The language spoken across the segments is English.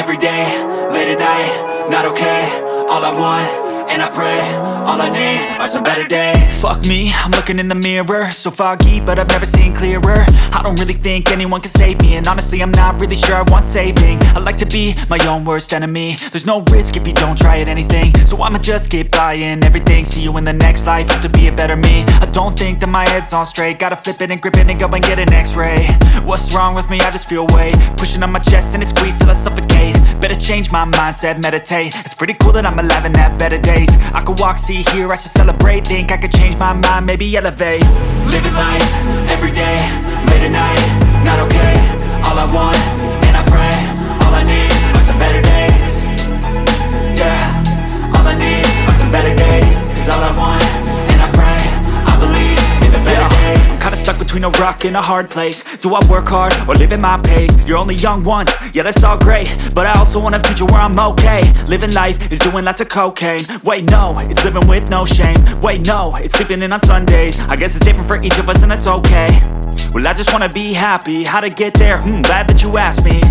every day, late at night, not okay. All I want, and I pray, all I need are some better days. Fuck me, I'm looking in the mirror, so foggy, but I've never seen clearer. I don't really think anyone can save me, and honestly I'm not really sure I want saving. I like to be my own worst enemy. There's no risk if you don't try at anything, so I'ma just keep buying everything. See you in the next life, have to be a better me. I don't think that my head's on straight, gotta flip it and grip it and go and get an x-ray. What's wrong with me? I just feel weight pushing on my chest and it squeezes till I suffocate. Better change my mindset, meditate. It's pretty cool that I'm alive and have better days. I could walk, see, hear, I should celebrate. Think I could change my mind, maybe elevate. Living life, every day, late at night, not okay. All I want, and I pray, all I need are some better days. Yeah, all I need are some better days. Cause all I want, and I pray, I believe in the better days. I'm kinda stuck between a rock and a hard place. Do I work hard or live at my pace? You're only young once, yeah that's all great, but I also want a future where I'm okay. Living life is doing lots of cocaine. Wait no, it's living with no shame. Wait no, it's sleeping in on Sundays. I guess it's different for each of us and that's okay. Well I just wanna be happy, how to get there? Glad that you asked me.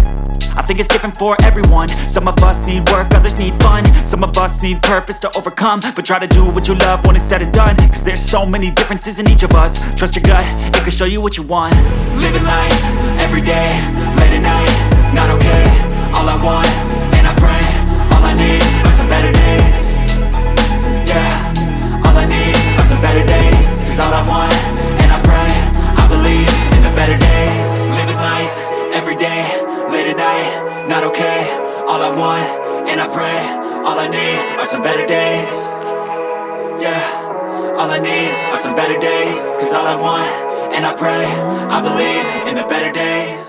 I think it's different for everyone. Some of us need work, others need fun. Some of us need purpose to overcome. But try to do what you love when it's said and done. Cause there's so many differences in each of us. Trust your gut, it can show you what you want. Living life, every day, late at night, not okay. All I want, and I pray, all I need are some better days. Yeah, all I need are some better days. Cause all I want, and I pray, I believe in the better days. Living life, every day, late at night, not okay. All I want, and I pray, all I need are some better days. Yeah, all I need are some better days. Cause all I want, and I pray, I believe in the better days.